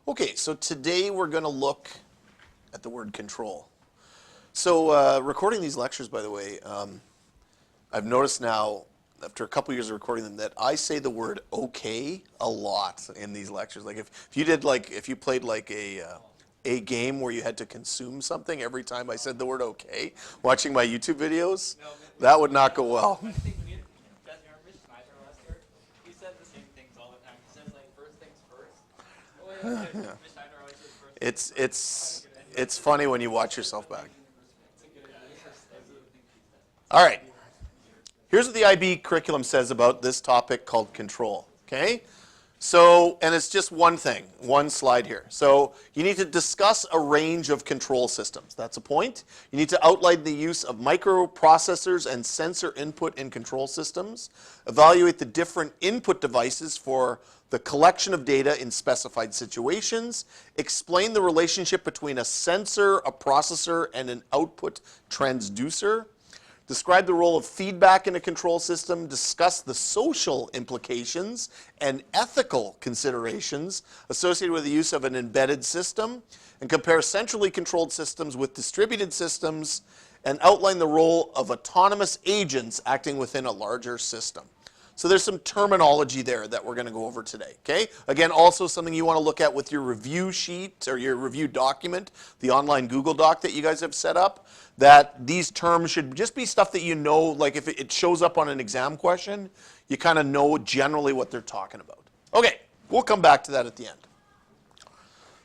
Okay, so today we're going to look at the word control. So recording these lectures, by the way, I've noticed now, after a couple years of recording them, that I say the word okay a lot in these lectures. Like if you played like a game where you had to consume something every time I said the word okay, watching my YouTube videos, that would not go well. It's funny when you watch yourself back. All right. Here's what the IB curriculum says about this topic called control. Okay? So, and it's just one thing, one slide here. So you need to discuss a range of control systems. That's a point. You need to outline the use of microprocessors and sensor input in control systems. Evaluate the different input devices for the collection of data in specified situations. Explain the relationship between a sensor, a processor, and an output transducer. Describe the role of feedback in a control system. Discuss the social implications and ethical considerations associated with the use of an embedded system. And compare centrally controlled systems with distributed systems. And outline the role of autonomous agents acting within a larger system. So there's some terminology there that we're going to go over today, okay? Again, also something you want to look at with your review sheet or your review document, the online Google Doc that you guys have set up, that these terms should just be stuff that you know, like if it shows up on an exam question, you kind of know generally what they're talking about. Okay, we'll come back to that at the end.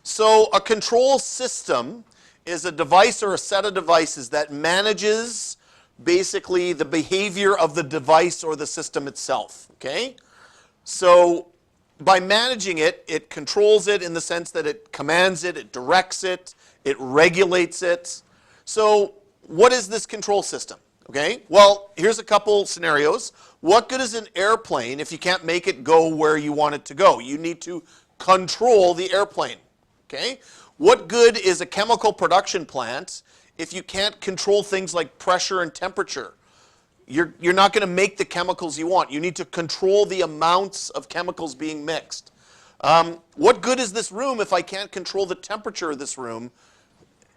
So a control system is a device or a set of devices that manages basically the behavior of the device or the system itself, okay? So by managing it, it controls it in the sense that it commands it, it directs it, it regulates it. So what is this control system, okay? Well, here's a couple scenarios. What good is an airplane if you can't make it go where you want it to go? You need to control the airplane, okay? What good is a chemical production plant if you can't control things like pressure and temperature? You're not going to make the chemicals you want. You need to control the amounts of chemicals being mixed. What good is this room if I can't control the temperature of this room,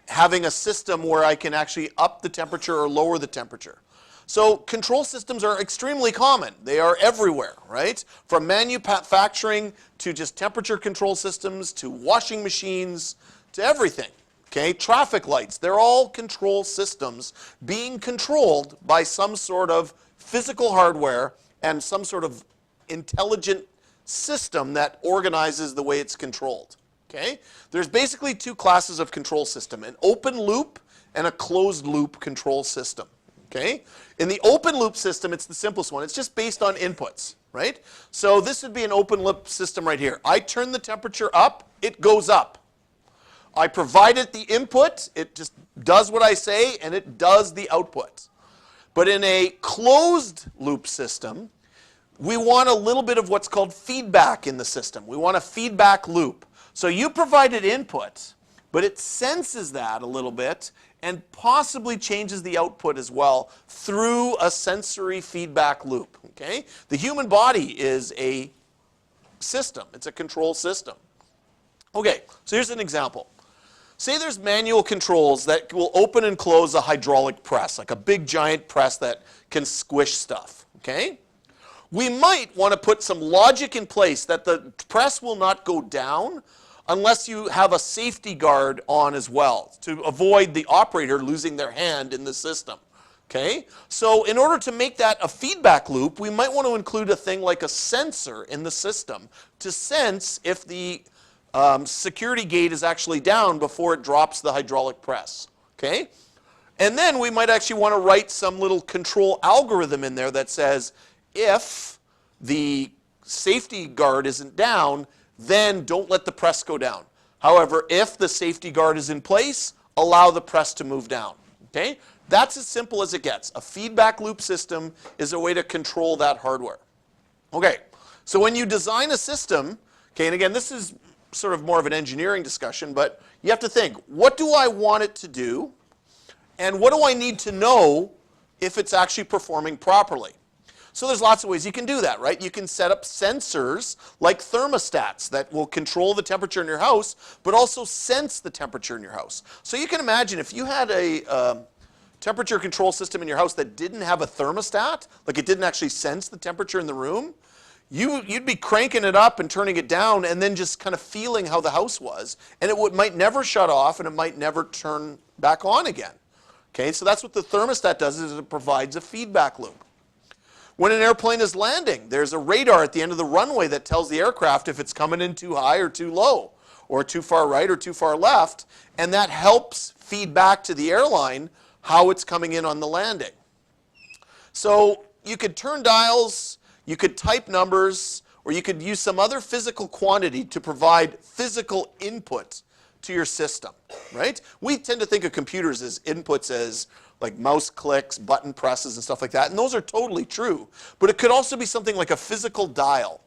having a system where I can actually up the temperature or lower the temperature? So control systems are extremely common. They are everywhere, right? From manufacturing to just temperature control systems to washing machines to everything. Okay, traffic lights, they're all control systems being controlled by some sort of physical hardware and some sort of intelligent system that organizes the way it's controlled. Okay, there's basically two classes of control system, an open loop and a closed loop control system. Okay, in the open loop system, it's the simplest one. It's just based on inputs, right? So this would be an open loop system right here. I turn the temperature up, it goes up. I provide it the input, it just does what I say, and it does the output. But in a closed loop system, we want a little bit of what's called feedback in the system. We want a feedback loop. So you provided input, but it senses that a little bit and possibly changes the output as well through a sensory feedback loop. Okay? The human body is a system. It's a control system. Okay, so here's an example. Say there's manual controls that will open and close a hydraulic press, like a big giant press that can squish stuff, okay? We might want to put some logic in place that the press will not go down unless you have a safety guard on as well to avoid the operator losing their hand in the system, okay? So in order to make that a feedback loop, we might want to include a thing like a sensor in the system to sense if the security gate is actually down before it drops the hydraulic press, okay? And then we might actually want to write some little control algorithm in there that says if the safety guard isn't down, then don't let the press go down. However, if the safety guard is in place, allow the press to move down, okay? That's as simple as it gets. A feedback loop system is a way to control that hardware. Okay, so when you design a system, okay, and again, this is sort of more of an engineering discussion, but you have to think, what do I want it to do? And what do I need to know if it's actually performing properly? So there's lots of ways you can do that, right? You can set up sensors like thermostats that will control the temperature in your house, but also sense the temperature in your house. So you can imagine if you had a temperature control system in your house that didn't have a thermostat, like it didn't actually sense the temperature in the room, you'd be cranking it up and turning it down and then just kind of feeling how the house was. And it might never shut off and it might never turn back on again. Okay, so that's what the thermostat does, is it provides a feedback loop. When an airplane is landing, there's a radar at the end of the runway that tells the aircraft if it's coming in too high or too low, or too far right or too far left, and that helps feed back to the airline how it's coming in on the landing. So you could turn dials, you could type numbers, or you could use some other physical quantity to provide physical input to your system, right? We tend to think of computers as inputs as like mouse clicks, button presses, and stuff like that, and those are totally true. But it could also be something like a physical dial,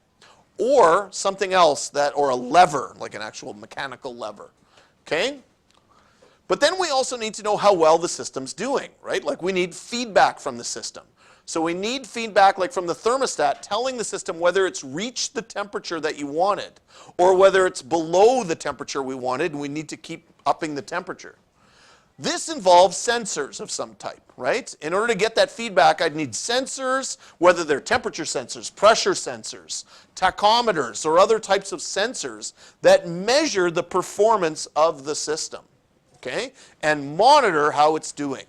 or something else or a lever, like an actual mechanical lever, okay? But then we also need to know how well the system's doing, right? Like we need feedback from the system. So we need feedback like from the thermostat telling the system whether it's reached the temperature that you wanted, or whether it's below the temperature we wanted and we need to keep upping the temperature. This involves sensors of some type, right? In order to get that feedback, I'd need sensors, whether they're temperature sensors, pressure sensors, tachometers, or other types of sensors that measure the performance of the system, okay? And monitor how it's doing.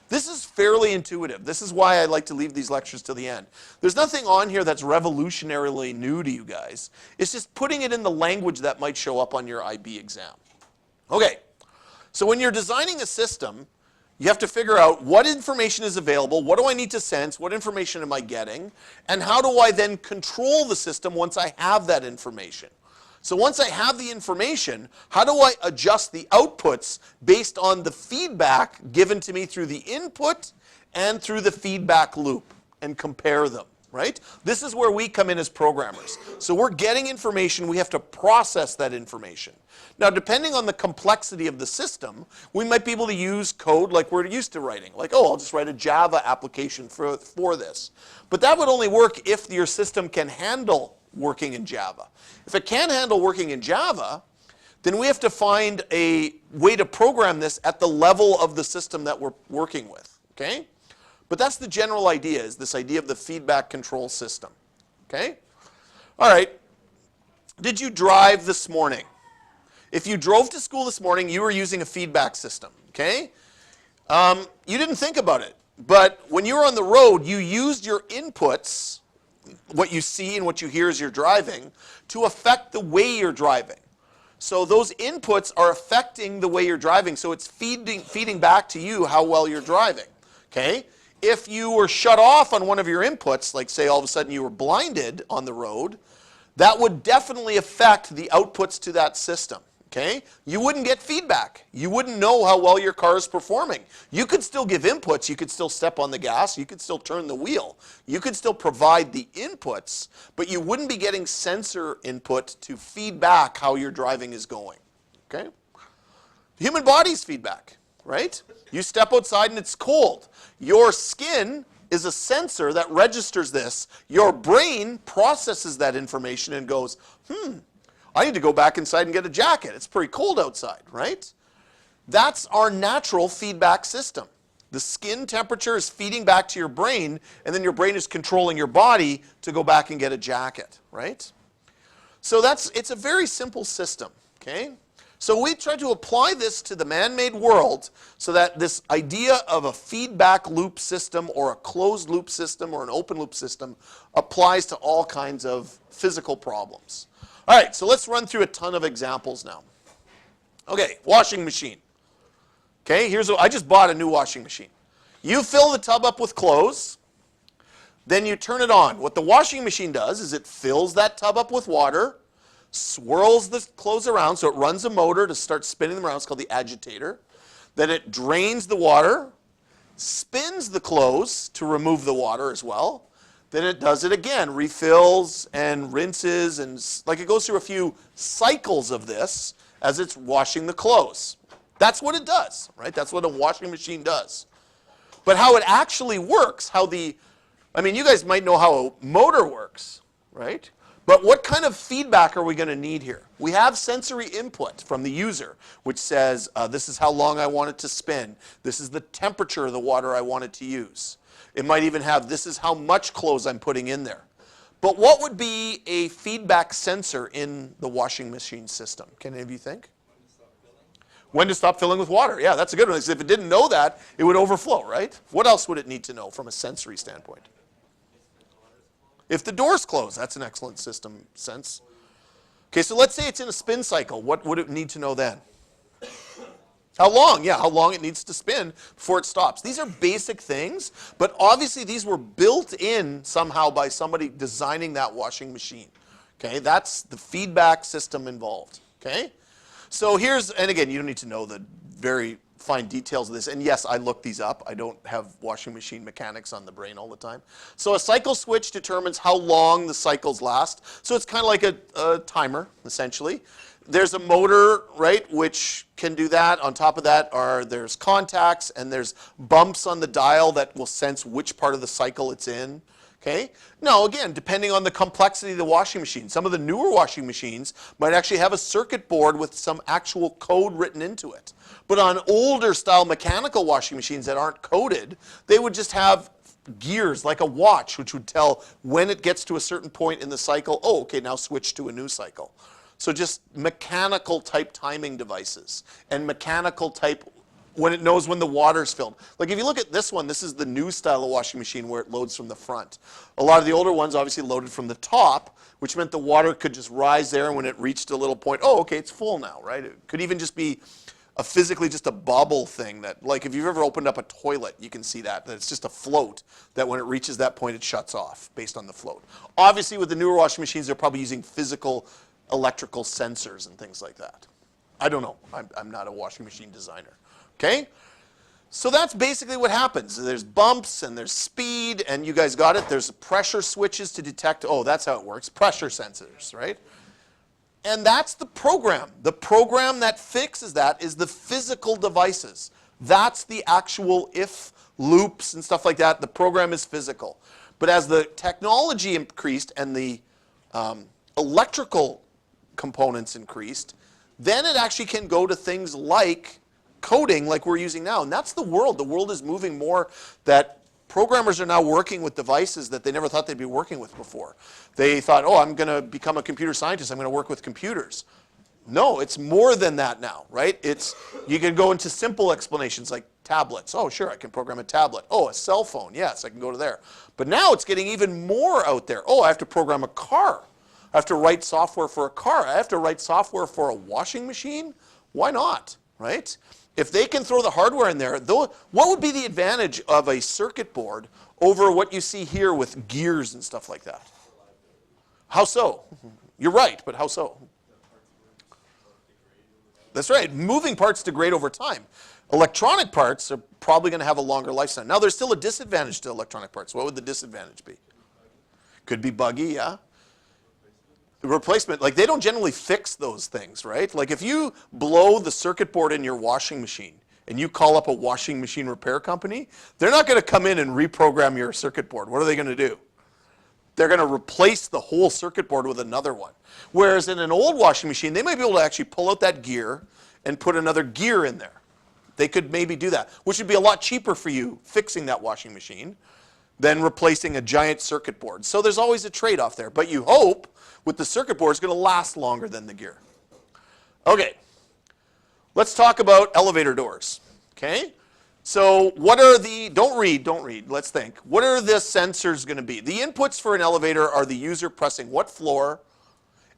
This is fairly intuitive. This is why I like to leave these lectures till the end. There's nothing on here that's revolutionarily new to you guys. It's just putting it in the language that might show up on your IB exam. Okay. So when you're designing a system, you have to figure out what information is available, what do I need to sense, what information am I getting, and how do I then control the system once I have that information. So once I have the information, how do I adjust the outputs based on the feedback given to me through the input and through the feedback loop and compare them, right? This is where we come in as programmers. So we're getting information, we have to process that information. Now, depending on the complexity of the system, we might be able to use code like we're used to writing. Like, oh, I'll just write a Java application for this. But that would only work if your system can handle working in Java. If it can't handle working in Java, then we have to find a way to program this at the level of the system that we're working with, okay? But that's the general idea, is this idea of the feedback control system, okay? All right, did you drive this morning? If you drove to school this morning, you were using a feedback system, okay? You didn't think about it, but when you were on the road, you used your inputs, what you see and what you hear as you're driving, to affect the way you're driving. So those inputs are affecting the way you're driving, so it's feeding back to you how well you're driving, okay? If you were shut off on one of your inputs, like say all of a sudden you were blinded on the road, that would definitely affect the outputs to that system. Okay? You wouldn't get feedback. You wouldn't know how well your car is performing. You could still give inputs. You could still step on the gas. You could still turn the wheel. You could still provide the inputs, but you wouldn't be getting sensor input to feedback how your driving is going. Okay? The human body's feedback, right? You step outside and it's cold. Your skin is a sensor that registers this. Your brain processes that information and goes, I need to go back inside and get a jacket. It's pretty cold outside, right? That's our natural feedback system. The skin temperature is feeding back to your brain, and then your brain is controlling your body to go back and get a jacket, right? So it's a very simple system, okay? So we try to apply this to the man-made world so that this idea of a feedback loop system or a closed loop system or an open loop system applies to all kinds of physical problems. All right, so let's run through a ton of examples now. Okay, washing machine. Okay, I just bought a new washing machine. You fill the tub up with clothes, then you turn it on. What the washing machine does is it fills that tub up with water, swirls the clothes around, so it runs a motor to start spinning them around. It's called the agitator. Then it drains the water, spins the clothes to remove the water as well. Then it does it again, refills and rinses, and like it goes through a few cycles of this as it's washing the clothes. That's what it does, right? That's what a washing machine does. But how it actually works, how the I mean, you guys might know how a motor works, right? But what kind of feedback are we going to need here? We have sensory input from the user, which says, this is how long I want it to spin. This is the temperature of the water I want it to use. It might even have, this is how much clothes I'm putting in there. But what would be a feedback sensor in the washing machine system? Can any of you think? When to stop filling with water. Yeah, that's a good one. Because if it didn't know that, it would overflow, right? What else would it need to know from a sensory standpoint? If the door's closed, that's an excellent system sense. Okay, so let's say it's in a spin cycle. What would it need to know then? How long? Yeah, how long it needs to spin before it stops. These are basic things, but obviously these were built in somehow by somebody designing that washing machine. Okay, that's the feedback system involved. Okay, so here's, and again, you don't need to know the very fine details of this. And yes, I looked these up. I don't have washing machine mechanics on the brain all the time. So a cycle switch determines how long the cycles last. So it's kind of like a timer, essentially. There's a motor, right, which can do that. On top of that there's contacts and there's bumps on the dial that will sense which part of the cycle it's in. Okay? Now, again, depending on the complexity of the washing machine, some of the newer washing machines might actually have a circuit board with some actual code written into it. But on older style mechanical washing machines that aren't coded, they would just have gears like a watch, which would tell when it gets to a certain point in the cycle, oh, okay, now switch to a new cycle. So just mechanical type timing devices and mechanical type when it knows when the water's filled. Like if you look at this one, this is the new style of washing machine where it loads from the front. A lot of the older ones obviously loaded from the top, which meant the water could just rise there, and when it reached a little point, oh, okay, it's full now, right? It could even just be physically just a bubble thing that, like if you've ever opened up a toilet, you can see that it's just a float that when it reaches that point, it shuts off based on the float. Obviously, with the newer washing machines, they're probably using physical electrical sensors and things like that. I don't know. I'm not a washing machine designer. Okay? So that's basically what happens. There's bumps and there's speed, and you guys got it. There's pressure switches to detect, oh, that's how it works, pressure sensors, right? And that's the program. The program that fixes that is the physical devices. That's the actual if loops and stuff like that. The program is physical. But as the technology increased and the electrical components increased, then it actually can go to things like coding like we're using now. And that's the world. The world is moving more that programmers are now working with devices that they never thought they'd be working with before. They thought, oh, I'm going to become a computer scientist. I'm going to work with computers. No, it's more than that now, right? You can go into simple explanations like tablets. Oh, sure, I can program a tablet. Oh, a cell phone. Yes, I can go to there. But now it's getting even more out there. Oh, I have to program a car. I have to write software for a car. I have to write software for a washing machine? Why not, right? If they can throw the hardware in there, what would be the advantage of a circuit board over what you see here with gears and stuff like that? How so? You're right, but how so? That's right. Moving parts degrade over time. Electronic parts are probably going to have a longer lifespan. Now, there's still a disadvantage to electronic parts. What would the disadvantage be? Could be buggy, yeah. Replacement, like they don't generally fix those things, right? Like if you blow the circuit board in your washing machine and you call up a washing machine repair company, they're not going to come in and reprogram your circuit board. What are they going to do? They're going to replace the whole circuit board with another one. Whereas in an old washing machine, they might be able to actually pull out that gear and put another gear in there. They could maybe do that, which would be a lot cheaper for you fixing that washing machine than replacing a giant circuit board. So there's always a trade-off there. But you hope with the circuit board, it's going to last longer than the gear. Okay, let's talk about elevator doors. Okay, so what are the, don't read, let's think. What are the sensors going to be? The inputs for an elevator are the user pressing what floor,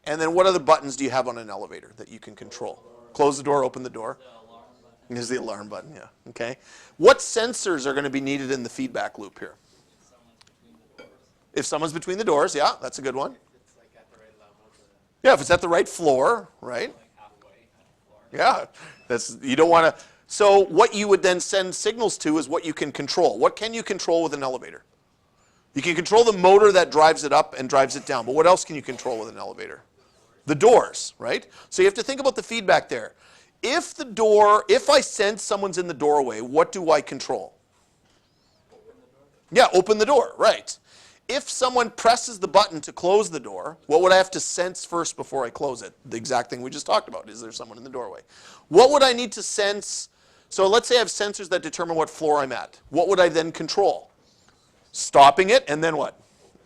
and then what other buttons do you have on an elevator that you can control? Close the door, open the door. There's the alarm button, yeah. Okay. What sensors are going to be needed in the feedback loop here? If someone's between the doors, yeah, that's a good one. Yeah, if it's at the right floor, right? Yeah, you don't want to. So what you would then send signals to is what you can control. What can you control with an elevator? You can control the motor that drives it up and drives it down. But what else can you control with an elevator? The doors, right? So you have to think about the feedback there. If I sense someone's in the doorway, what do I control? Yeah, open the door, right. If someone presses the button to close the door, what would I have to sense first before I close it? The exact thing we just talked about. Is there someone in the doorway? What would I need to sense? So let's say I have sensors that determine what floor I'm at. What would I then control? Stopping it, and then what?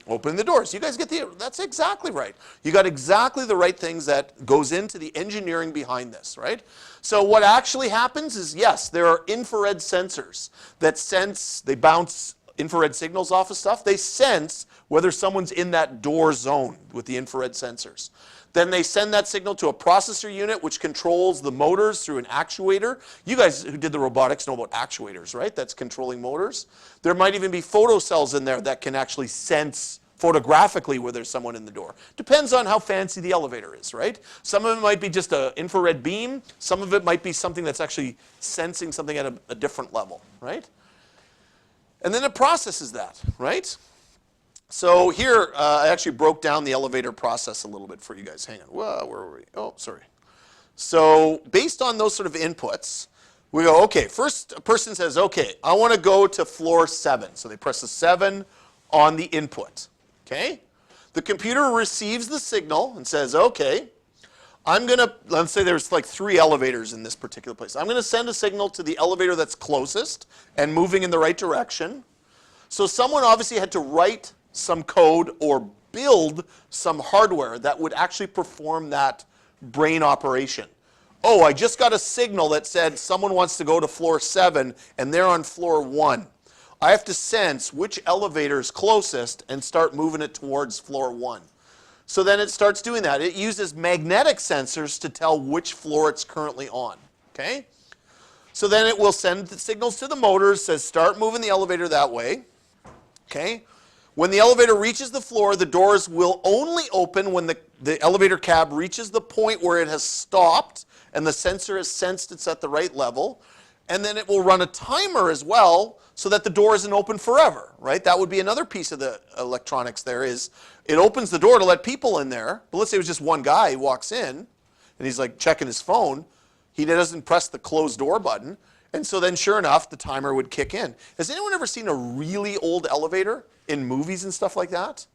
Opening the doors. You guys get that's exactly right. You got exactly the right things that goes into the engineering behind this, right? So what actually happens is, yes, there are infrared sensors that sense, they bounce infrared signals off of stuff. They sense whether someone's in that door zone with the infrared sensors. Then they send that signal to a processor unit, which controls the motors through an actuator. You guys who did the robotics know about actuators, right? That's controlling motors. There might even be photocells in there that can actually sense photographically where there's someone in the door. Depends on how fancy the elevator is, right? Some of it might be just an infrared beam. Some of it might be something that's actually sensing something at a different level, right? And then it processes that, right? So here, I actually broke down the elevator process a little bit for you guys. Hang on. Whoa, where were we? Oh, sorry. So based on those sort of inputs, we go, okay, first a person says, okay, I want to go to floor 7. So they press the 7 on the input, okay? The computer receives the signal and says, okay, I'm going to, let's say there's like 3 elevators in this particular place. I'm going to send a signal to the elevator that's closest and moving in the right direction. So someone obviously had to write some code or build some hardware that would actually perform that brain operation. Oh, I just got a signal that said someone wants to go to floor 7 and they're on floor 1. I have to sense which elevator is closest and start moving it towards floor 1. So then it starts doing that. It uses magnetic sensors to tell which floor it's currently on, okay? So then it will send the signals to the motors, says start moving the elevator that way, okay? When the elevator reaches the floor, the doors will only open when the elevator cab reaches the point where it has stopped and the sensor has sensed it's at the right level. And then it will run a timer as well so that the door isn't open forever, right? That would be another piece of the electronics there is it opens the door to let people in there. But let's say it was just one guy who walks in and he's like checking his phone. He doesn't press the close door button. And so then sure enough, the timer would kick in. Has anyone ever seen a really old elevator in movies and stuff like that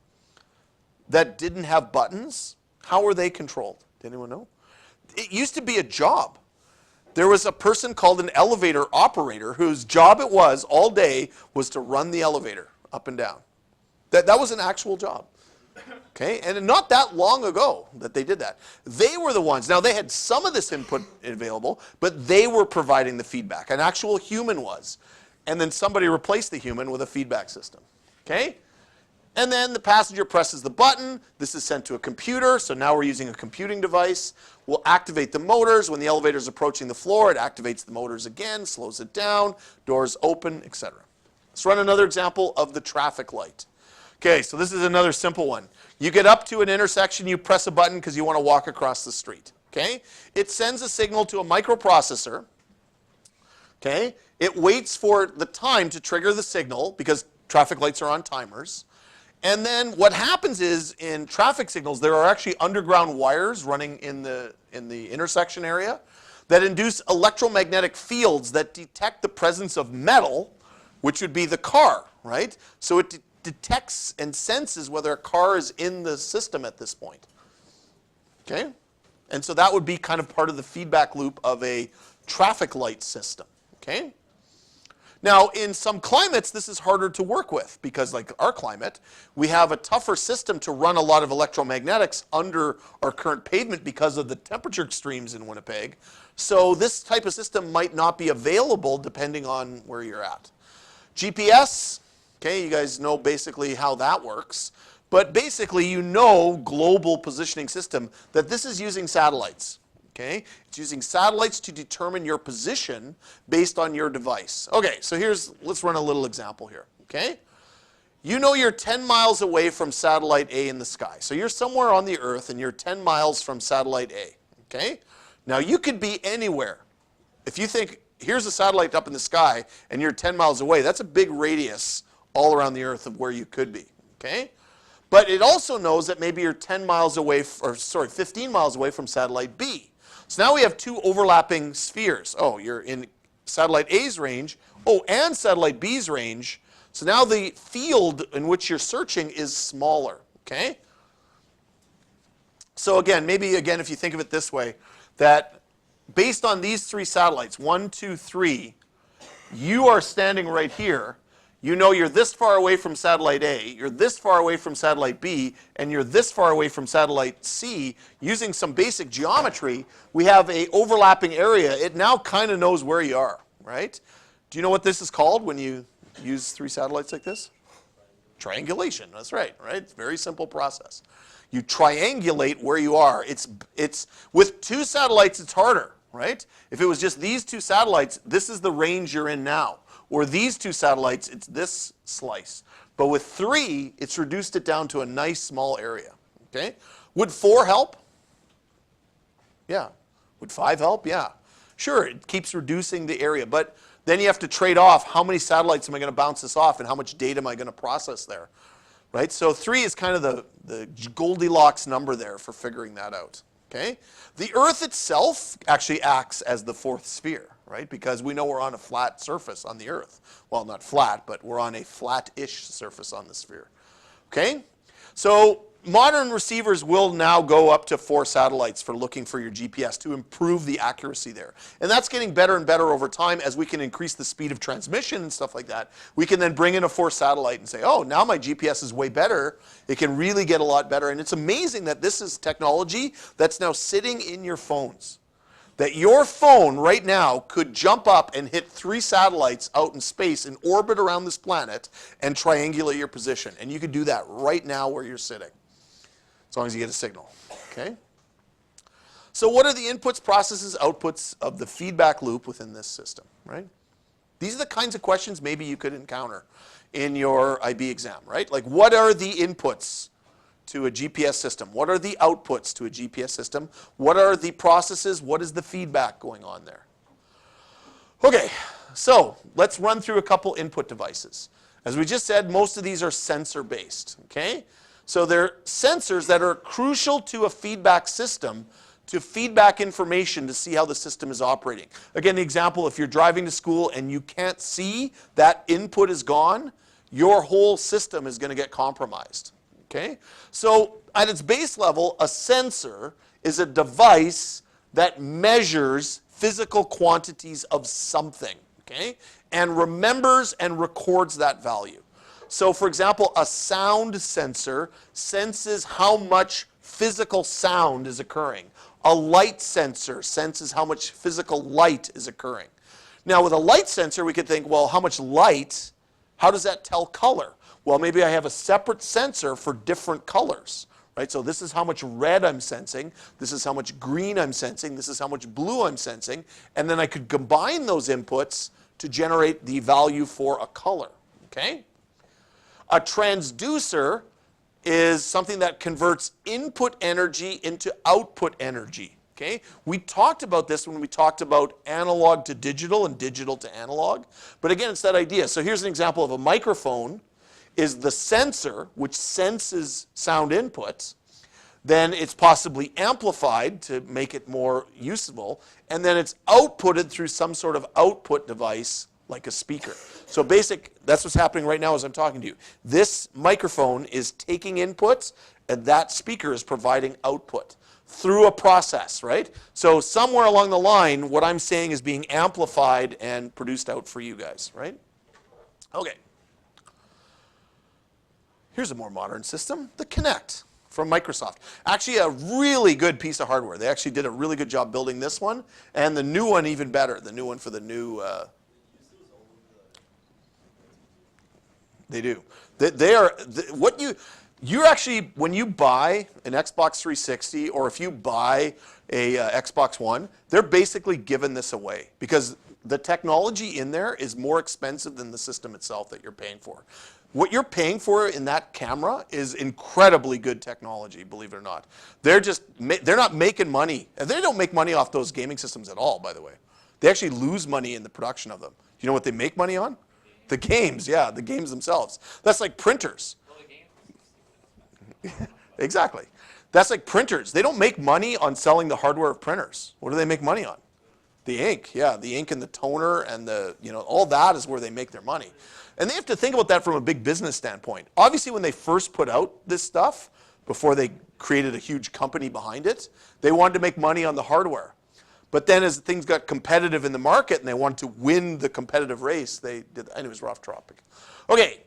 that didn't have buttons? How were they controlled? Did anyone know? It used to be a job. There was a person called an elevator operator whose job it was all day was to run the elevator up and down. That was an actual job. Okay, and not that long ago that they did that. They were the ones. Now they had some of this input available, but they were providing the feedback. An actual human was. And then somebody replaced the human with a feedback system. Okay? And then the passenger presses the button. This is sent to a computer. So now we're using a computing device. We'll activate the motors. When the elevator is approaching the floor, it activates the motors again, slows it down, doors open, etc. Let's run another example of the traffic light. Okay, so this is another simple one. You get up to an intersection, you press a button because you want to walk across the street. Okay? It sends a signal to a microprocessor. Okay? It waits for the time to trigger the signal because traffic lights are on timers. And then what happens is in traffic signals, there are actually underground wires running in the intersection area that induce electromagnetic fields that detect the presence of metal, which would be the car, right? So it detects and senses whether a car is in the system at this point. Okay? And so that would be kind of part of the feedback loop of a traffic light system. Okay? Now, in some climates, this is harder to work with because, like our climate, we have a tougher system to run a lot of electromagnetics under our current pavement because of the temperature extremes in Winnipeg. So this type of system might not be available depending on where you're at. GPS, okay, you guys know basically how that works. But basically, you know, global positioning system, that this is using satellites. Okay? It's using satellites to determine your position based on your device. Okay, so let's run a little example here. Okay? You know you're 10 miles away from satellite A in the sky. So you're somewhere on the Earth and you're 10 miles from satellite A. Okay? Now you could be anywhere. If you think, here's a satellite up in the sky and you're 10 miles away, that's a big radius all around the Earth of where you could be. Okay? But it also knows that maybe you're 10 miles away, 15 miles away from satellite B. So now we have two overlapping spheres. Oh, you're in satellite A's range. Oh, and satellite B's range. So now the field in which you're searching is smaller, okay? So again, maybe again, if you think of it this way, that based on these 3 satellites, 1, 2, 3, you are standing right here. You know you're this far away from satellite A, you're this far away from satellite B, and you're this far away from satellite C. Using some basic geometry, we have a overlapping area. It now kind of knows where you are, right? Do you know what this is called when you use 3 satellites like this? Triangulation, that's right? It's a very simple process. You triangulate where you are. It's with 2 satellites, it's harder, right? If it was just these 2 satellites, this is the range you're in now. Or these 2 satellites, it's this slice. But with 3, it's reduced it down to a nice small area, okay? Would 4 help? Yeah. Would 5 help? Yeah. Sure, it keeps reducing the area, but then you have to trade off how many satellites am I going to bounce this off and how much data am I going to process there, right? So 3 is kind of the Goldilocks number there for figuring that out, okay? The Earth itself actually acts as the 4th sphere, right? Because we know we're on a flat surface on the Earth. Well, not flat, but we're on a flat-ish surface on the sphere, okay? So modern receivers will now go up to 4 satellites for looking for your GPS to improve the accuracy there. And that's getting better and better over time as we can increase the speed of transmission and stuff like that. We can then bring in a 4th satellite and say, oh, now my GPS is way better. It can really get a lot better. And it's amazing that this is technology that's now sitting in your phones. That your phone right now could jump up and hit 3 satellites out in space and orbit around this planet and triangulate your position. And you can do that right now where you're sitting, as long as you get a signal, okay? So what are the inputs, processes, outputs of the feedback loop within this system, right? These are the kinds of questions maybe you could encounter in your IB exam, right? Like, what are the inputs to a GPS system? What are the outputs to a GPS system? What are the processes? What is the feedback going on there? Okay, so let's run through a couple input devices. As we just said, most of these are sensor-based, okay? So they're sensors that are crucial to a feedback system to feedback information to see how the system is operating. Again, the example, if you're driving to school and you can't see that input is gone, your whole system is going to get compromised. Okay? So at its base level, a sensor is a device that measures physical quantities of something, okay, and remembers and records that value. So for example, a sound sensor senses how much physical sound is occurring. A light sensor senses how much physical light is occurring. Now with a light sensor, we could think, well, how much light, how does that tell color? Well, maybe I have a separate sensor for different colors, right? So this is how much red I'm sensing, this is how much green I'm sensing, this is how much blue I'm sensing, and then I could combine those inputs to generate the value for a color, okay? A transducer is something that converts input energy into output energy, okay? We talked about this when we talked about analog to digital and digital to analog, but again, it's that idea. So here's an example of a microphone is the sensor which senses sound inputs, then it's possibly amplified to make it more usable, and then it's outputted through some sort of output device like a speaker. So that's what's happening right now as I'm talking to you. This microphone is taking inputs, and that speaker is providing output through a process, right? So somewhere along the line, what I'm saying is being amplified and produced out for you guys, right? Okay. Here's a more modern system, the Kinect from Microsoft. Actually a really good piece of hardware. They actually did a really good job building this one, and the new one even better, the new one for the new... They do. You're actually, when you buy an Xbox 360 or if you buy a Xbox One, they're basically giving this away because the technology in there is more expensive than the system itself that you're paying for. What you're paying for in that camera is incredibly good technology, believe it or not. They're not making money. And they don't make money off those gaming systems at all, by the way. They actually lose money in the production of them. You know what they make money on? The games, yeah, the games themselves. That's like printers. Exactly. That's like printers. They don't make money on selling the hardware of printers. What do they make money on? The ink, yeah, the ink and the toner and the, all that is where they make their money. And they have to think about that from a big business standpoint. Obviously, when they first put out this stuff, before they created a huge company behind it, they wanted to make money on the hardware. But then as things got competitive in the market and they wanted to win the competitive race, they did, anyways, we're off topic. Okay,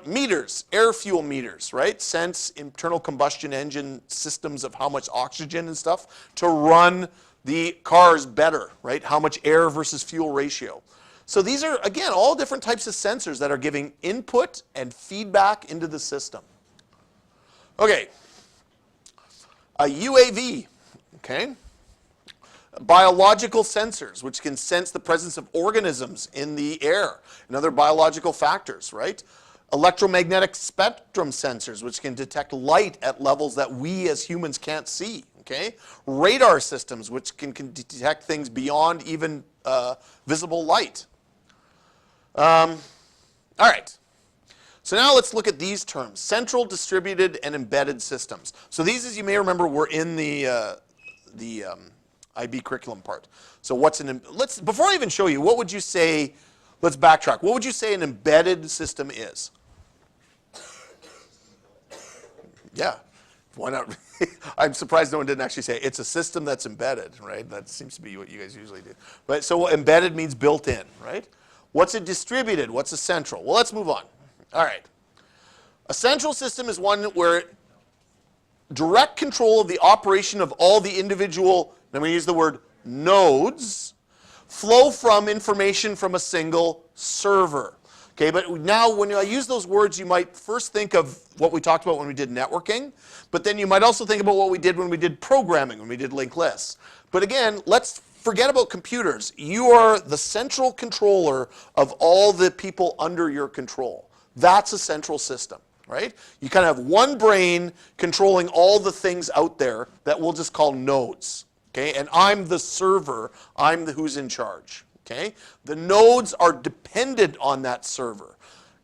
meters, air fuel meters, right? Sense internal combustion engine systems of how much oxygen and stuff to run the cars better, right? How much air versus fuel ratio. So these are, again, all different types of sensors that are giving input and feedback into the system. Okay, a UAV, okay? Biological sensors, which can sense the presence of organisms in the air and other biological factors, right? Electromagnetic spectrum sensors, which can detect light at levels that we as humans can't see, okay? Radar systems, which can detect things beyond even visible light. All right. So now let's look at these terms: central, distributed, and embedded systems. So these, as you may remember, were in the IB curriculum part. So what's before I even show you, what would you say, let's backtrack. What would you say an embedded system is? Yeah, why not? I'm surprised no one didn't actually say it's a system that's embedded, right? That seems to be what you guys usually do. But so embedded means built in, right? What's a distributed? What's a central? Well, let's move on. All right. A central system is one where direct control of the operation of all the individual, I'm going to use the word nodes, flow from information from a single server. Okay, but now when I use those words, you might first think of what we talked about when we did networking, but then you might also think about what we did when we did programming, when we did linked lists. But again, let's forget about computers. You are the central controller of all the people under your control. That's a central system, right? You kind of have one brain controlling all the things out there that we'll just call nodes, okay? And I'm the server. I'm the who's in charge, okay? The nodes are dependent on that server.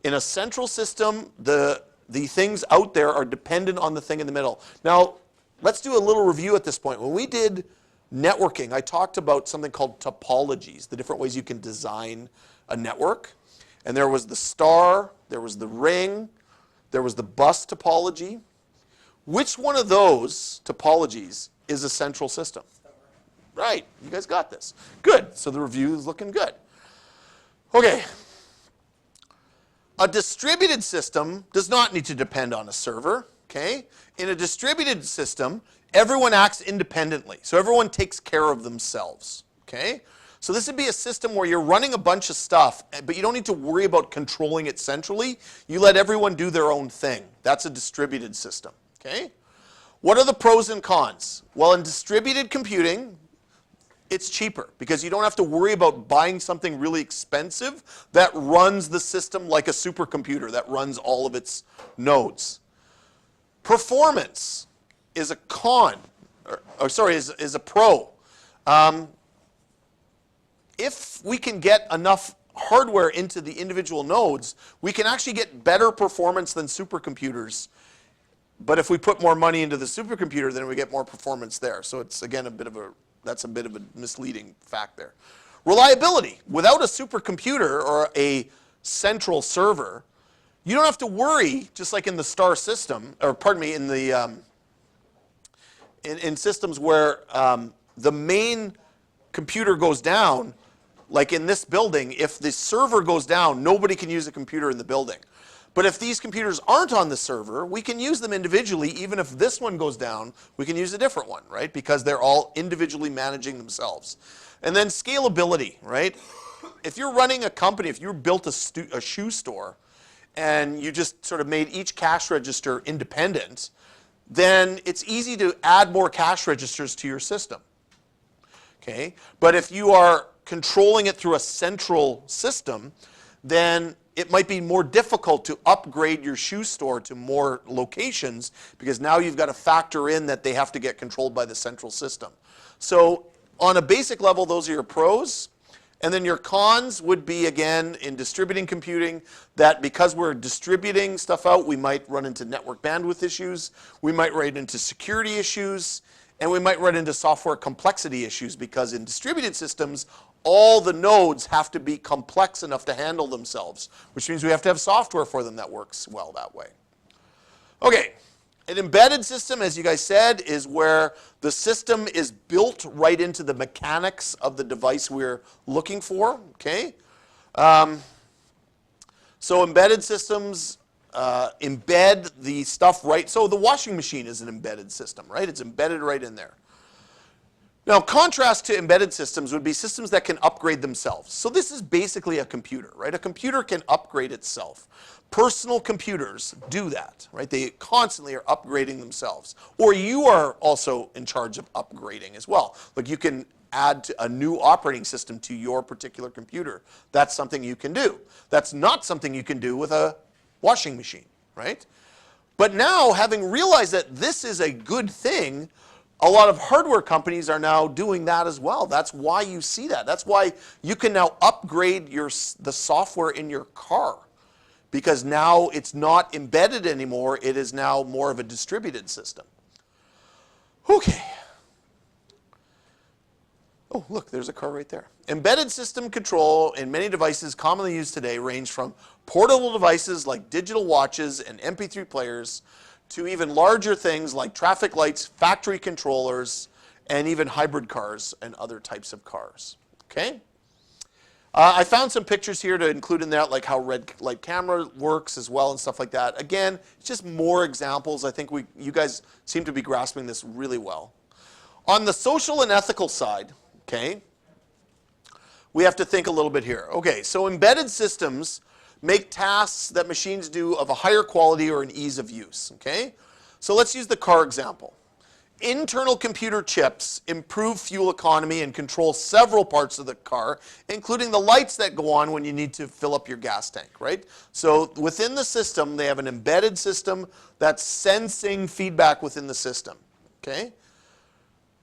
In a central system, the things out there are dependent on the thing in the middle. Now, let's do a little review at this point. When we did networking, I talked about something called topologies, the different ways you can design a network. And there was the star, there was the ring, there was the bus topology. Which one of those topologies is a central system? Right, you guys got this. Good, so the review is looking good. Okay. A distributed system does not need to depend on a server, okay? In a distributed system, everyone acts independently. So everyone takes care of themselves, okay? So this would be a system where you're running a bunch of stuff, but you don't need to worry about controlling it centrally. You let everyone do their own thing. That's a distributed system, okay? What are the pros and cons? Well, in distributed computing, it's cheaper because you don't have to worry about buying something really expensive that runs the system like a supercomputer that runs all of its nodes. Performance is a con, is a pro. If we can get enough hardware into the individual nodes, we can actually get better performance than supercomputers. But if we put more money into the supercomputer, then we get more performance there. So it's, again, that's a bit of a misleading fact there. Reliability. Without a supercomputer or a central server, you don't have to worry, just like in the star system, or pardon me, in the in systems where the main computer goes down, like in this building, if the server goes down, nobody can use a computer in the building. But if these computers aren't on the server, we can use them individually. Even if this one goes down, we can use a different one, right? Because they're all individually managing themselves. And then scalability, right? If you're running a company, if you built a shoe store, and you just sort of made each cash register independent, then it's easy to add more cash registers to your system. Okay? But if you are controlling it through a central system, then it might be more difficult to upgrade your shoe store to more locations because now you've got to factor in that they have to get controlled by the central system. So on a basic level, those are your pros. And then your cons would be, again, in distributing computing, that because we're distributing stuff out, we might run into network bandwidth issues. We might run into security issues. And we might run into software complexity issues because in distributed systems, all the nodes have to be complex enough to handle themselves, which means we have to have software for them that works well that way. Okay, an embedded system, as you guys said, is where the system is built right into the mechanics of the device we're looking for, okay? So embedded systems embed the stuff right. So the washing machine is an embedded system, right? It's embedded right in there. Now, contrast to embedded systems would be systems that can upgrade themselves. So this is basically a computer, right? A computer can upgrade itself. Personal computers do that, right? They constantly are upgrading themselves. Or you are also in charge of upgrading as well. Like you can add a new operating system to your particular computer. That's something you can do. That's not something you can do with a washing machine, right? But now, having realized that this is a good thing, a lot of hardware companies are now doing that as well. That's why you see that. That's why you can now upgrade the software in your car, because now it's not embedded anymore. It is now more of a distributed system. Okay. Oh, look, there's a car right there. Embedded system control in many devices commonly used today range from portable devices like digital watches and MP3 players to even larger things like traffic lights, factory controllers, and even hybrid cars and other types of cars. Okay? I found some pictures here to include in that, like how red light camera works as well and stuff like that. Again, it's just more examples. I think you guys seem to be grasping this really well. On the social and ethical side, okay, we have to think a little bit here. Okay, so embedded systems make tasks that machines do of a higher quality or an ease of use, okay? So let's use the car example. Internal computer chips improve fuel economy and control several parts of the car, including the lights that go on when you need to fill up your gas tank, right? So within the system, they have an embedded system that's sensing feedback within the system, okay?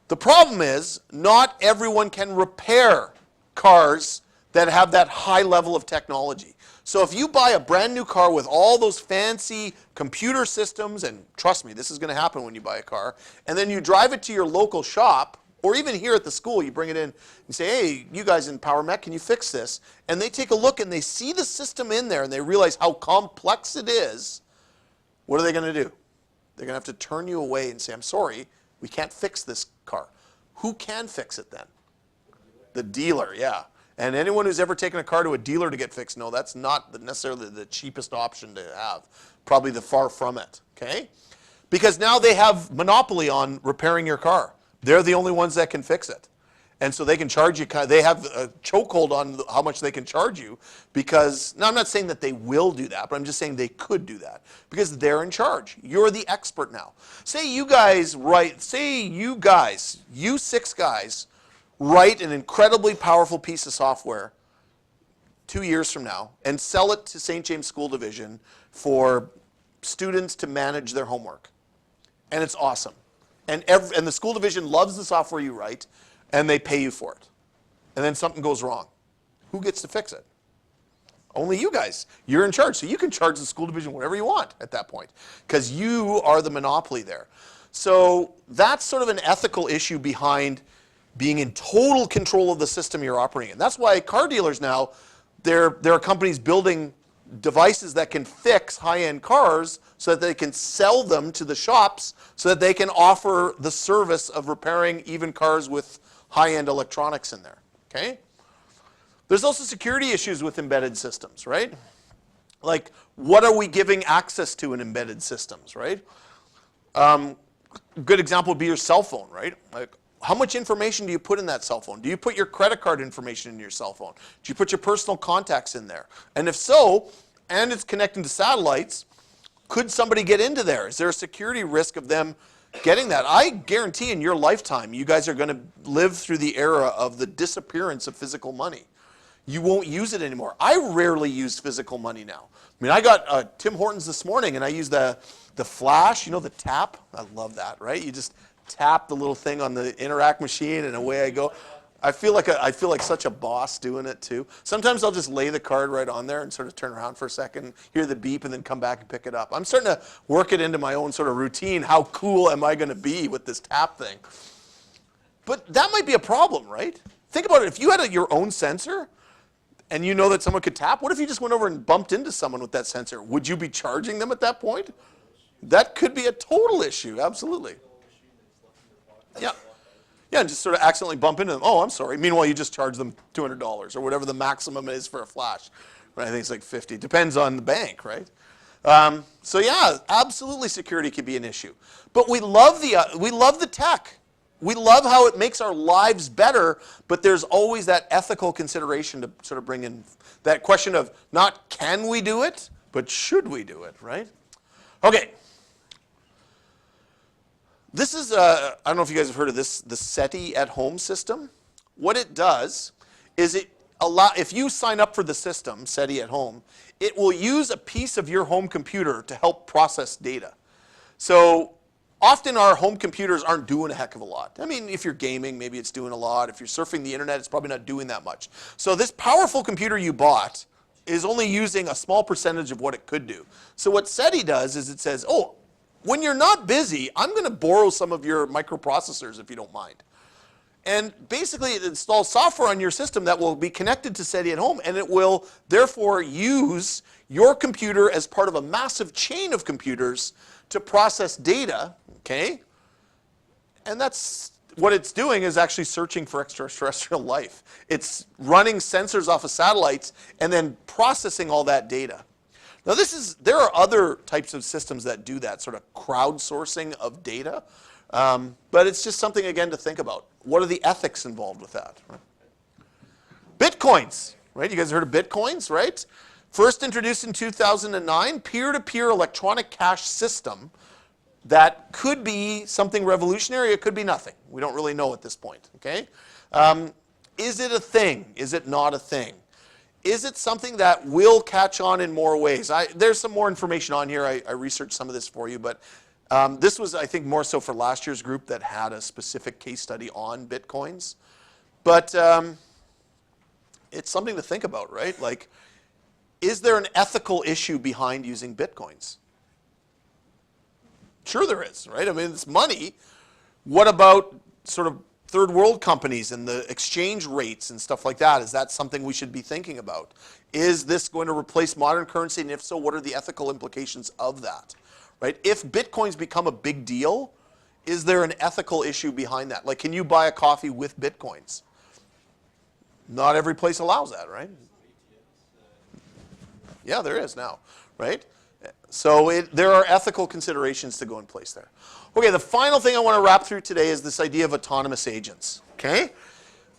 The problem is, not everyone can repair cars that have that high level of technology. So if you buy a brand new car with all those fancy computer systems, and trust me, this is going to happen when you buy a car, and then you drive it to your local shop, or even here at the school, you bring it in and say, hey, you guys in PowerMech, can you fix this? And they take a look and they see the system in there and they realize how complex it is. What are they going to do? They're going to have to turn you away and say, I'm sorry, we can't fix this car. Who can fix it then? The dealer, yeah. And anyone who's ever taken a car to a dealer to get fixed, no, that's not necessarily the cheapest option to have. Probably the far from it, okay? Because now they have monopoly on repairing your car. They're the only ones that can fix it. And so they can charge you, they have a chokehold on how much they can charge you because, now I'm not saying that they will do that, but I'm just saying they could do that because they're in charge. You're the expert now. Say you guys, you 6 guys, write an incredibly powerful piece of software 2 years from now and sell it to St. James School Division for students to manage their homework. And it's awesome. And the school division loves the software you write, and they pay you for it. And then something goes wrong. Who gets to fix it? Only you guys. You're in charge. So you can charge the school division whatever you want at that point because you are the monopoly there. So that's sort of an ethical issue behind being in total control of the system you're operating in. That's why car dealers now, there are companies building devices that can fix high-end cars so that they can sell them to the shops so that they can offer the service of repairing even cars with high-end electronics in there, okay? There's also security issues with embedded systems, right? Like, what are we giving access to in embedded systems, right? A good example would be your cell phone, right? Like, how much information do you put in that cell phone? Do you put your credit card information in your cell phone? Do you put your personal contacts in there? And if so, and it's connecting to satellites, could somebody get into there? Is there a security risk of them getting that? I guarantee in your lifetime, you guys are going to live through the era of the disappearance of physical money. You won't use it anymore. I rarely use physical money now. I mean, I got Tim Hortons this morning, and I used the flash, you know, the tap. I love that, right? You just tap the little thing on the Interact machine and away I go. I feel like such a boss doing it too. Sometimes I'll just lay the card right on there and sort of turn around for a second, hear the beep, and then come back and pick it up. I'm starting to work it into my own sort of routine. How cool am I going to be with this tap thing? But that might be a problem, right? Think about it. If you had your own sensor and you know that someone could tap, what if you just went over and bumped into someone with that sensor? Would you be charging them at that point? That could be a total issue, absolutely. Yeah. Yeah, and just sort of accidentally bump into them. Oh, I'm sorry. Meanwhile, you just charge them $200 or whatever the maximum is for a flash. Right? I think it's like 50. Depends on the bank, right? So yeah, absolutely security could be an issue. But we love the tech. We love how it makes our lives better, but there's always that ethical consideration to sort of bring in that question of not can we do it, but should we do it, right? Okay. This is, I don't know if you guys have heard of this, the Seti at home system. What it does is if you sign up for the system, Seti at home, it will use a piece of your home computer to help process data. So often our home computers aren't doing a heck of a lot. I mean, if you're gaming, maybe it's doing a lot. If you're surfing the internet, it's probably not doing that much. So this powerful computer you bought is only using a small percentage of what it could do. So what Seti does is it says, oh, when you're not busy, I'm going to borrow some of your microprocessors if you don't mind. And basically it installs software on your system that will be connected to Seti at home, and it will therefore use your computer as part of a massive chain of computers to process data, okay? And that's what it's doing is actually searching for extraterrestrial life. It's running sensors off of satellites and then processing all that data. Now there are other types of systems that do that, sort of crowdsourcing of data, but it's just something, again, to think about. What are the ethics involved with that? Right? Bitcoins, right? You guys heard of Bitcoins, right? First introduced in 2009, peer-to-peer electronic cash system that could be something revolutionary, it could be nothing. We don't really know at this point, okay? Is it a thing? Is it not a thing? Is it something that will catch on in more ways? There's some more information on here. I researched some of this for you, but this was, I think, more so for last year's group that had a specific case study on Bitcoins. But it's something to think about, right? Like, is there an ethical issue behind using Bitcoins? Sure there is, right? I mean, it's money. What about sort of third world companies and the exchange rates and stuff like that? Is that something we should be thinking about? Is this going to replace modern currency? And if so, what are the ethical implications of that? Right? If Bitcoins become a big deal, is there an ethical issue behind that? Like, can you buy a coffee with Bitcoins? Not every place allows that, right? Yeah, there is now, right? So there are ethical considerations to go in place there. Okay, the final thing I want to wrap through today is this idea of autonomous agents, okay?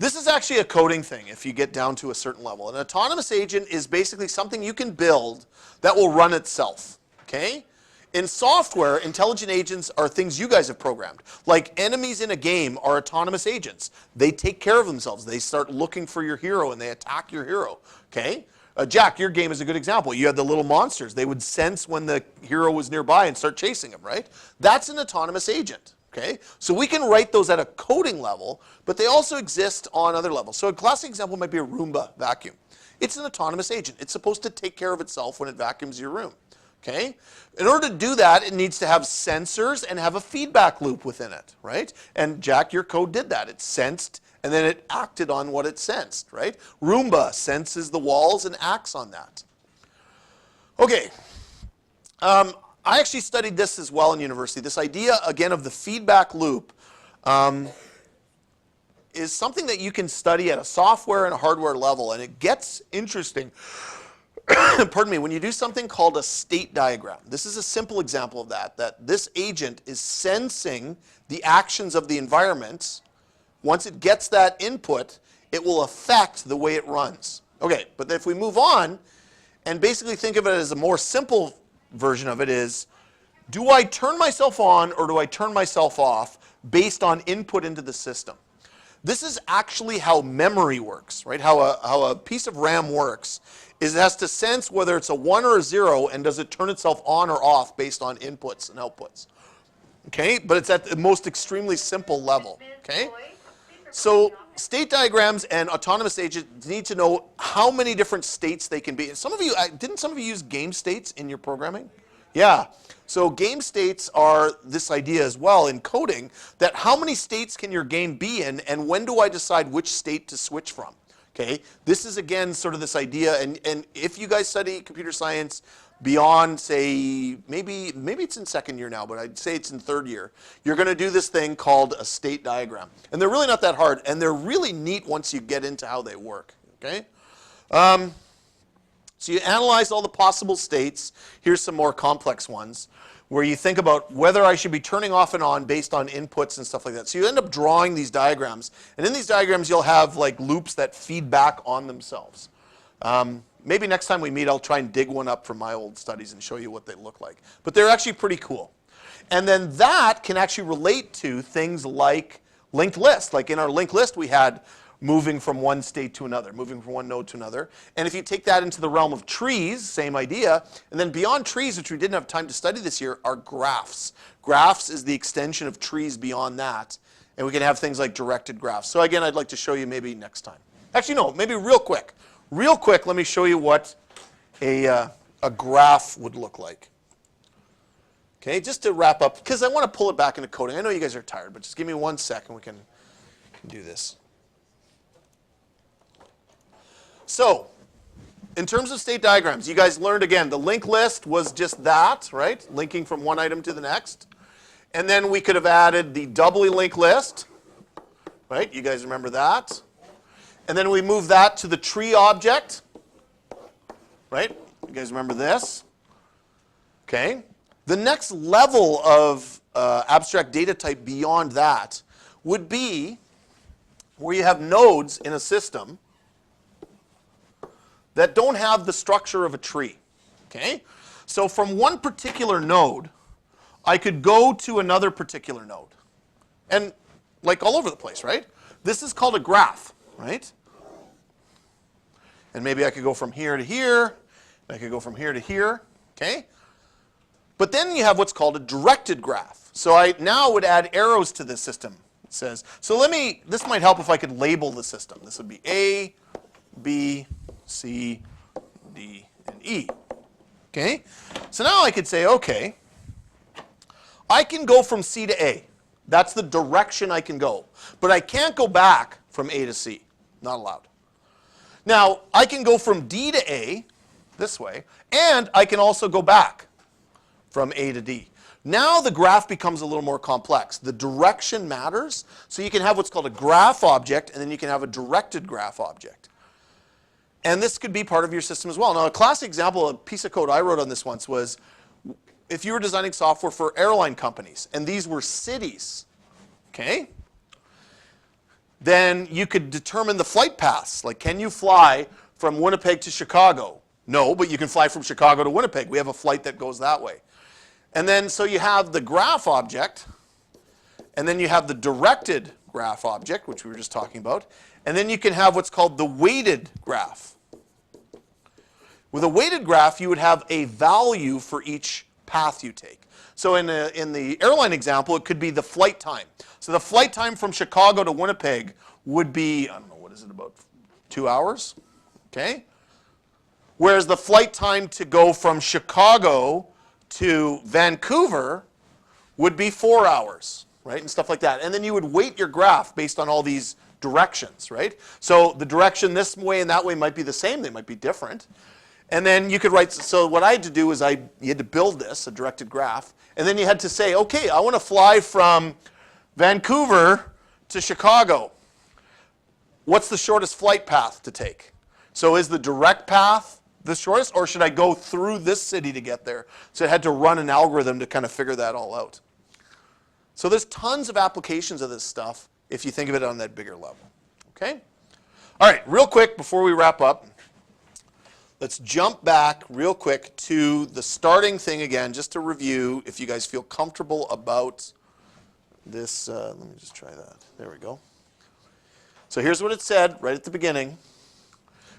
This is actually a coding thing if you get down to a certain level. An autonomous agent is basically something you can build that will run itself, okay? In software, intelligent agents are things you guys have programmed. Like enemies in a game are autonomous agents. They take care of themselves. They start looking for your hero and they attack your hero, okay? Jack, your game is a good example. You had the little monsters. They would sense when the hero was nearby and start chasing him, right? That's an autonomous agent, okay? So we can write those at a coding level, but they also exist on other levels. So a classic example might be a Roomba vacuum. It's an autonomous agent. It's supposed to take care of itself when it vacuums your room, okay? In order to do that, it needs to have sensors and have a feedback loop within it, right? And Jack, your code did that. It sensed and then it acted on what it sensed, right? Roomba senses the walls and acts on that. Okay. I actually studied this as well in university. This idea, again, of the feedback loop is something that you can study at a software and a hardware level, and it gets interesting. Pardon me, when you do something called a state diagram. This is a simple example of that this agent is sensing the actions of the environment. Once it gets that input, it will affect the way it runs. Okay, but if we move on and basically think of it as a more simple version of it is, do I turn myself on or do I turn myself off based on input into the system? This is actually how memory works, right? How a piece of RAM works is it has to sense whether it's a 1 or a 0 and does it turn itself on or off based on inputs and outputs. Okay, but it's at the most extremely simple level, okay? So state diagrams and autonomous agents need to know how many different states they can be. And some of you, didn't some of you use game states in your programming? Yeah. So game states are this idea as well in coding, that how many states can your game be in, and when do I decide which state to switch from? Okay. This is again sort of this idea, and if you guys study computer science beyond, say, maybe it's in second year now, but I'd say it's in third year, you're going to do this thing called a state diagram. And they're really not that hard, and they're really neat once you get into how they work, okay? So you analyze all the possible states. Here's some more complex ones, where you think about whether I should be turning off and on based on inputs and stuff like that. So you end up drawing these diagrams, and in these diagrams you'll have like loops that feed back on themselves. Maybe next time we meet, I'll try and dig one up from my old studies and show you what they look like. But they're actually pretty cool. And then that can actually relate to things like linked list. Like in our linked list, we had moving from one state to another, moving from one node to another. And if you take that into the realm of trees, same idea. And then beyond trees, which we didn't have time to study this year, are graphs. Graphs is the extension of trees beyond that. And we can have things like directed graphs. So again, I'd like to show you maybe next time. Actually, no, maybe real quick. Real quick, let me show you what a graph would look like. Okay, just to wrap up, because I want to pull it back into coding. I know you guys are tired, but just give me 1 second. We can do this. So, in terms of state diagrams, you guys learned, again, the linked list was just that, right? Linking from one item to the next. And then we could have added the doubly linked list, right? You guys remember that? And then we move that to the tree object, right? You guys remember this? Okay. The next level of abstract data type beyond that would be where you have nodes in a system that don't have the structure of a tree. Okay? So from one particular node, I could go to another particular node. And like all over the place, right? This is called a graph, right? And maybe I could go from here to here, and I could go from here to here, okay? But then you have what's called a directed graph. So I now would add arrows to this system. It says, so this might help if I could label the system. This would be A, B, C, D, and E, okay? So now I could say, okay, I can go from C to A. That's the direction I can go. But I can't go back from A to C. Not allowed. Now, I can go from D to A, this way, and I can also go back from A to D. Now the graph becomes a little more complex. The direction matters, so you can have what's called a graph object, and then you can have a directed graph object. And this could be part of your system as well. Now, a classic example, a piece of code I wrote on this once was, if you were designing software for airline companies, and these were cities, okay? Then you could determine the flight paths. Like, can you fly from Winnipeg to Chicago? No, but you can fly from Chicago to Winnipeg. We have a flight that goes that way. And then, so you have the graph object, and then you have the directed graph object, which we were just talking about, and then you can have what's called the weighted graph. With a weighted graph, you would have a value for each path you take. So in the airline example, it could be the flight time. So the flight time from Chicago to Winnipeg would be, I don't know, what is it, about 2 hours? Okay? Whereas the flight time to go from Chicago to Vancouver would be 4 hours, right? And stuff like that. And then you would weight your graph based on all these directions, right? So the direction this way and that way might be the same. They might be different. And then you could write, so what I had to do is you had to build this, a directed graph, and then you had to say, okay, I want to fly from Vancouver to Chicago. What's the shortest flight path to take? So is the direct path the shortest, or should I go through this city to get there? So it had to run an algorithm to kind of figure that all out. So there's tons of applications of this stuff if you think of it on that bigger level. Okay? All right, real quick before we wrap up, let's jump back real quick to the starting thing again, just to review if you guys feel comfortable about this. Let me just try that. There we go. So here's what it said right at the beginning.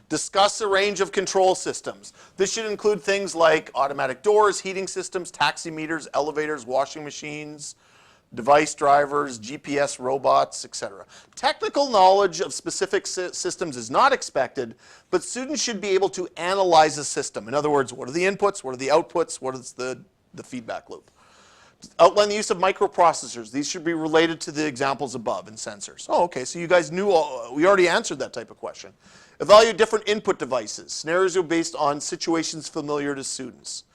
Discuss a range of control systems. This should include things like automatic doors, heating systems, taximeters, elevators, washing machines, device drivers, GPS robots, etc. Technical knowledge of specific systems is not expected, but students should be able to analyze a system. In other words, what are the inputs, what are the outputs, what is the feedback loop? Outline the use of microprocessors. These should be related to the examples above in sensors. Oh, okay, so you guys knew, we already answered that type of question. Evaluate different input devices. Scenarios are based on situations familiar to students.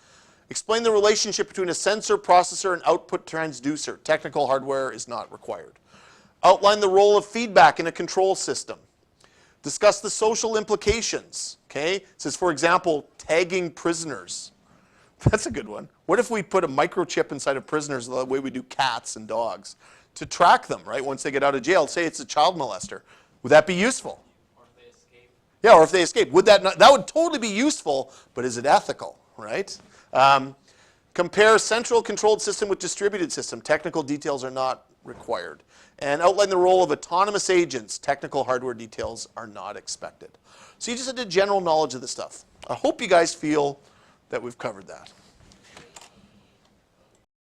Explain the relationship between a sensor, processor, and output transducer. Technical hardware is not required. Outline the role of feedback in a control system. Discuss the social implications. Okay? It says, for example, tagging prisoners. That's a good one. What if we put a microchip inside of prisoners the way we do cats and dogs to track them, right, once they get out of jail? Say it's a child molester. Would that be useful? Or if they escape. Yeah, or if they escape. Would that not, that would totally be useful, but is it ethical, right? Compare central controlled system with distributed system. Technical details are not required. And outline the role of autonomous agents. Technical hardware details are not expected. So you just had a general knowledge of this stuff. I hope you guys feel that we've covered that.